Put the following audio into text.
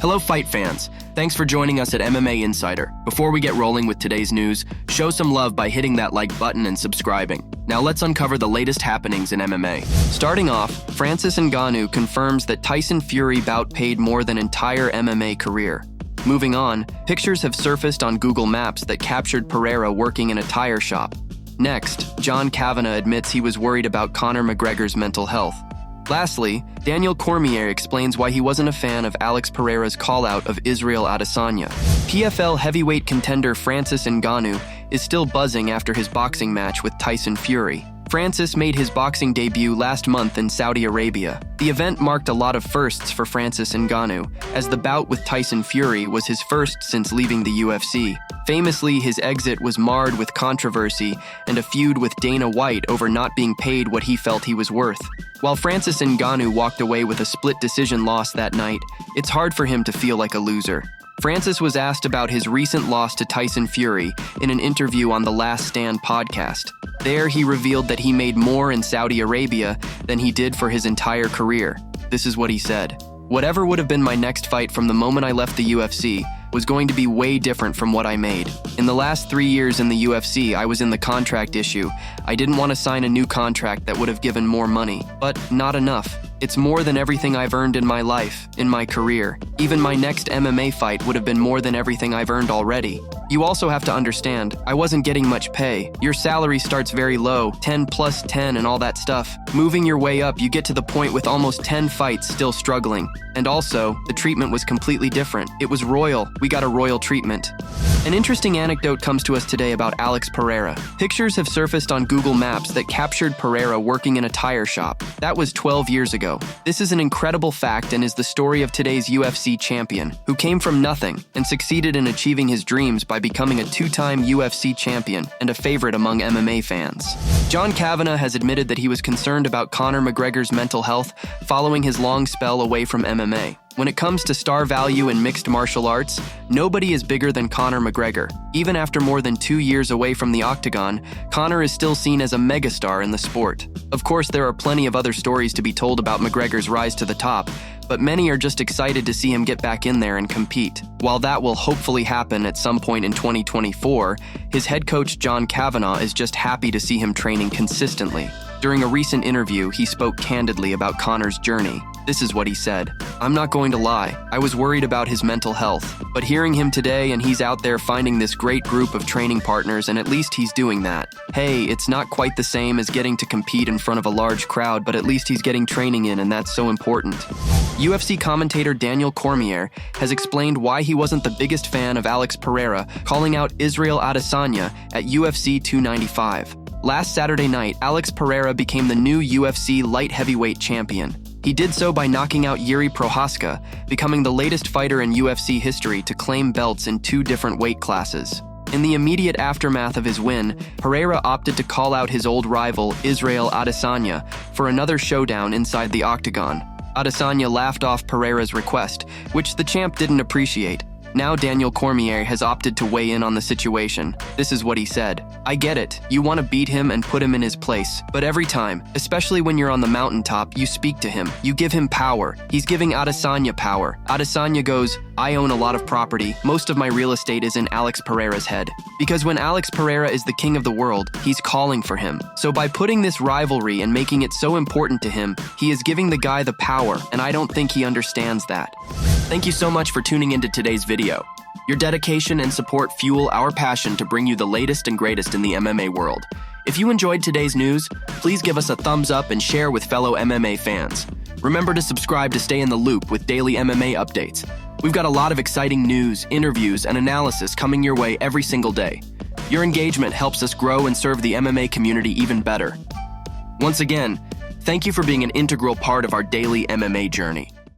Hello fight fans, thanks for joining us at MMA Insider. Before we get rolling with today's news, show some love by hitting that like button and subscribing. Now let's uncover the latest happenings in MMA. Starting off, Francis Ngannou confirms that Tyson Fury bout paid more than entire MMA career. Moving on, pictures have surfaced on Google Maps that captured Pereira working in a tire shop. Next, Kavanagh admits he was worried about Conor McGregor's mental health. Lastly, Cormier explains why he wasn't a fan of Alex Pereira's call-out of Israel Adesanya. PFL heavyweight contender Francis Ngannou is still buzzing after his boxing match with Tyson Fury. Francis made his boxing debut last month in Saudi Arabia. The event marked a lot of firsts for Francis Ngannou, as the bout with Tyson Fury was his first since leaving the UFC. Famously, his exit was marred with controversy and a feud with Dana White over not being paid what he felt he was worth. While Francis Ngannou walked away with a split decision loss that night, it's hard for him to feel like a loser. Francis was asked about his recent loss to Tyson Fury in an interview on the Last Stand podcast. There, he revealed that he made more in Saudi Arabia than he did for his entire career. This is what he said. "Whatever would have been my next fight from the moment I left the UFC was going to be way different from what I made. In the last 3 years in the UFC, I was in the contract issue. I didn't want to sign a new contract that would have given more money, but not enough. It's more than everything I've earned in my life, in my career. Even my next MMA fight would have been more than everything I've earned already. You also have to understand, I wasn't getting much pay. Your salary starts very low, 10 plus 10 and all that stuff. Moving your way up, you get to the point with almost 10 fights still struggling. And also, the treatment was completely different. It was royal. We got a royal treatment." An interesting anecdote comes to us today about Alex Pereira. Pictures have surfaced on Google Maps that captured Pereira working in a tire shop. That was 12 years ago. This is an incredible fact and is the story of today's UFC champion, who came from nothing and succeeded in achieving his dreams by becoming a two-time UFC champion and a favorite among MMA fans. Kavanagh has admitted that he was concerned about Conor McGregor's mental health following his long spell away from MMA. When it comes to star value in mixed martial arts, nobody is bigger than Conor McGregor. Even after more than 2 years away from the octagon, Conor is still seen as a megastar in the sport. Of course, there are plenty of other stories to be told about McGregor's rise to the top, but many are just excited to see him get back in there and compete. While that will hopefully happen at some point in 2024, his head coach Kavanagh is just happy to see him training consistently. During a recent interview, he spoke candidly about Conor's journey. This is what he said. "I'm not going to lie, I was worried about his mental health, but hearing him today and he's out there finding this great group of training partners and at least he's doing that. Hey, it's not quite the same as getting to compete in front of a large crowd, but at least he's getting training in and that's so important." UFC commentator Cormier has explained why he wasn't the biggest fan of Alex Pereira, calling out Israel Adesanya at UFC 295. Last Saturday night, Alex Pereira became the new UFC light heavyweight champion. He did so by knocking out Jiri Prochazka, becoming the latest fighter in UFC history to claim belts in 2 different weight classes. In the immediate aftermath of his win, Pereira opted to call out his old rival, Israel Adesanya, for another showdown inside the octagon. Adesanya laughed off Pereira's request, which the champ didn't appreciate. Now Cormier has opted to weigh in on the situation. This is what he said. "I get it. You want to beat him and put him in his place. But every time, especially when you're on the mountaintop, you speak to him. You give him power. He's giving Adesanya power. Adesanya goes, I own a lot of property. Most of my real estate is in Alex Pereira's head. Because when Alex Pereira is the king of the world, he's calling for him. So by putting this rivalry and making it so important to him, he is giving the guy the power, and I don't think he understands that." Thank you so much for tuning into today's video. Your dedication and support fuel our passion to bring you the latest and greatest in the MMA world. If you enjoyed today's news, please give us a thumbs up and share with fellow MMA fans. Remember to subscribe to stay in the loop with daily MMA updates. We've got a lot of exciting news, interviews, and analysis coming your way every single day. Your engagement helps us grow and serve the MMA community even better. Once again, thank you for being an integral part of our daily MMA journey.